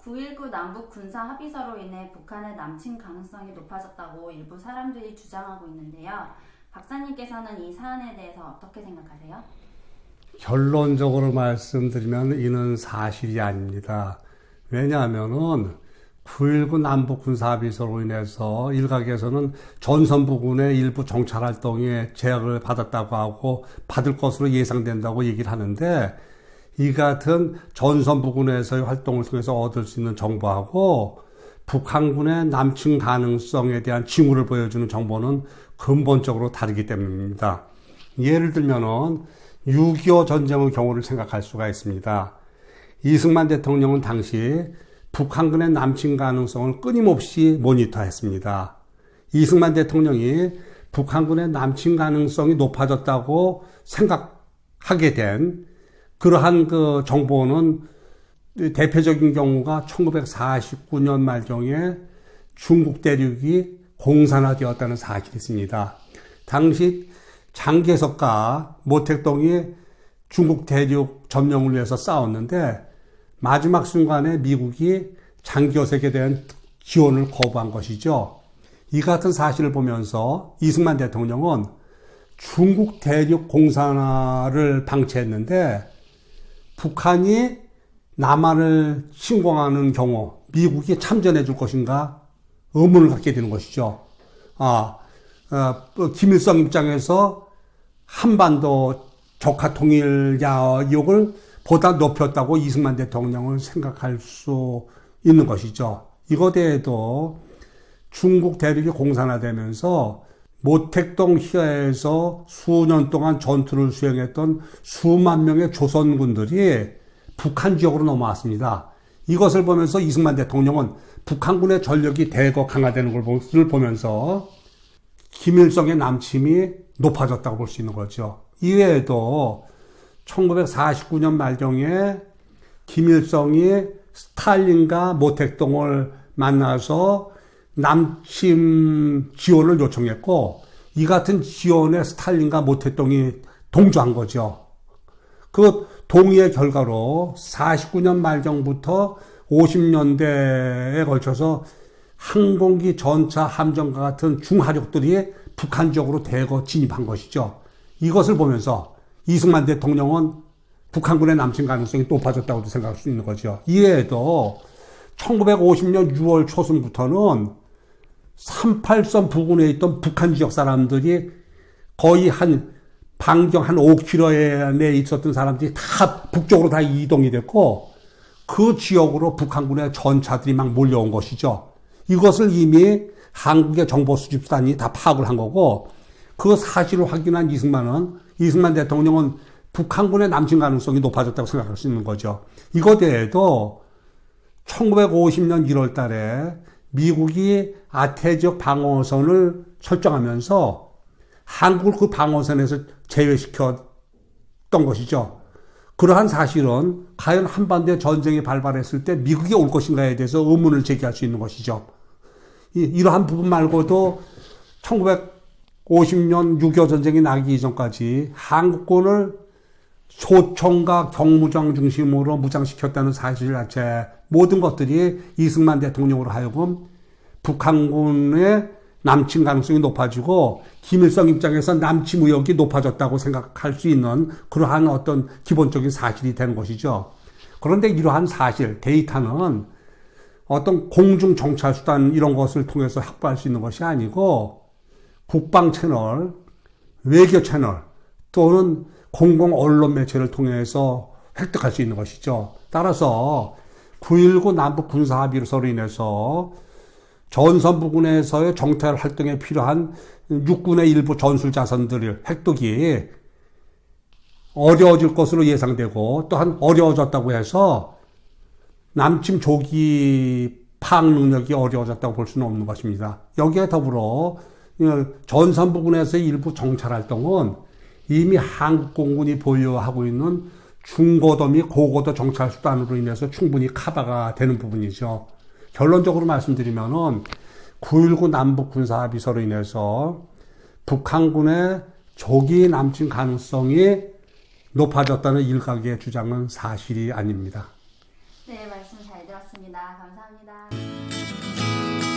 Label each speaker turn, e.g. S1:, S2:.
S1: 9.19 남북 군사 합의서로 인해 북한의 남침 가능성이 높아졌다고 일부 사람들이 주장하고 있는데요. 박사님께서는 이 사안에 대해서 어떻게 생각하세요?
S2: 결론적으로 말씀드리면 이는 사실이 아닙니다. 왜냐하면은 9.19 남북 군사합의서로 인해서 일각에서는 전선 부근의 일부 정찰 활동에 제약을 받았다고 하고 받을 것으로 예상된다고 얘기를 하는데, 이 같은 전선 부근에서의 활동을 통해서 얻을 수 있는 정보하고 북한군의 남침 가능성에 대한 징후를 보여주는 정보는 근본적으로 다르기 때문입니다. 예를 들면은 6.25 전쟁의 경우를 생각할 수가 있습니다. 이승만 대통령은 당시 북한군의 남침 가능성을 끊임없이 모니터했습니다. 이승만 대통령이 북한군의 남침 가능성이 높아졌다고 생각하게 된 그러한 그 정보는 대표적인 경우가 1949년 말경에 중국 대륙이 공산화되었다는 사실이 있습니다. 당시 장개석과 모택동이 중국 대륙 점령을 위해서 싸웠는데 마지막 순간에 미국이 장개석에 대한 지원을 거부한 것이죠. 이 같은 사실을 보면서 이승만 대통령은 중국 대륙 공산화를 방치했는데 북한이 남한을 침공하는 경우 미국이 참전해 줄 것인가 의문을 갖게 되는 것이죠. 김일성 입장에서 한반도 적화 통일 야욕을 보다 높였다고 이승만 대통령은 생각할 수 있는 것이죠. 이거대에도 중국 대륙이 공산화되면서 모택동 희야에서 수년 동안 전투를 수행했던 수만 명의 조선군들이 북한 지역으로 넘어왔습니다. 이것을 보면서 이승만 대통령은 북한군의 전력이 대거 강화되는 걸 보면서 김일성의 남침이 높아졌다고 볼 수 있는 거죠. 이외에도 1949년 말경에 김일성이 스탈린과 모택동을 만나서 남침 지원을 요청했고, 이 같은 지원에 스탈린과 모택동이 동조한 거죠. 그 동의의 결과로 49년 말경부터 50년대에 걸쳐서 항공기, 전차, 함정과 같은 중하력들이 북한 지역으로 대거 진입한 것이죠. 이것을 보면서 이승만 대통령은 북한군의 남침 가능성이 높아졌다고도 생각할 수 있는 거죠. 이외에도 1950년 6월 초순부터는 38선 부근에 있던 북한 지역 사람들이 거의 반경 한 5km 내에 있었던 사람들이 다 북쪽으로 다 이동이 됐고, 그 지역으로 북한군의 전차들이 막 몰려온 것이죠. 이것을 이미 한국의 정보 수집단이 다 파악을 한 거고, 그 사실을 확인한 이승만 대통령은 북한군의 남침 가능성이 높아졌다고 생각할 수 있는 거죠. 이거대에도 1950년 1월 달에 미국이 아태 지역 방어선을 설정하면서 한국을 그 방어선에서 제외시켰던 것이죠. 그러한 사실은 과연 한반도에 전쟁이 발발했을 때 미국이 올 것인가에 대해서 의문을 제기할 수 있는 것이죠. 이러한 부분 말고도 1950년 6.25 전쟁이 나기 이전까지 한국군을 소총과 경무장 중심으로 무장시켰다는 사실 자체, 모든 것들이 이승만 대통령으로 하여금 북한군의 남침 가능성이 높아지고 김일성 입장에서 남침 의혹이 높아졌다고 생각할 수 있는 그러한 어떤 기본적인 사실이 되는 것이죠. 그런데 이러한 사실, 데이터는 어떤 공중 정찰 수단 이런 것을 통해서 확보할 수 있는 것이 아니고 국방 채널, 외교 채널 또는 공공 언론 매체를 통해서 획득할 수 있는 것이죠. 따라서 9.19 남북 군사 합의서로 인해서 전선 부근에서의 정찰 활동에 필요한 육군의 일부 전술 자산들을 획득이 어려워질 것으로 예상되고, 또한 어려워졌다고 해서 남침 조기 파악 능력이 어려워졌다고 볼 수는 없는 것입니다. 여기에 더불어 전선 부근에서의 일부 정찰 활동은 이미 한국 공군이 보유하고 있는 중고도 및 고고도 정찰 수단으로 인해서 충분히 커버가 되는 부분이죠. 결론적으로 말씀드리면은 9.19 남북 군사합의서로 인해서 북한군의 조기 남침 가능성이 높아졌다는 일각의 주장은 사실이 아닙니다.
S1: 네, 말씀 잘 잘 들었습니다. 감사합니다.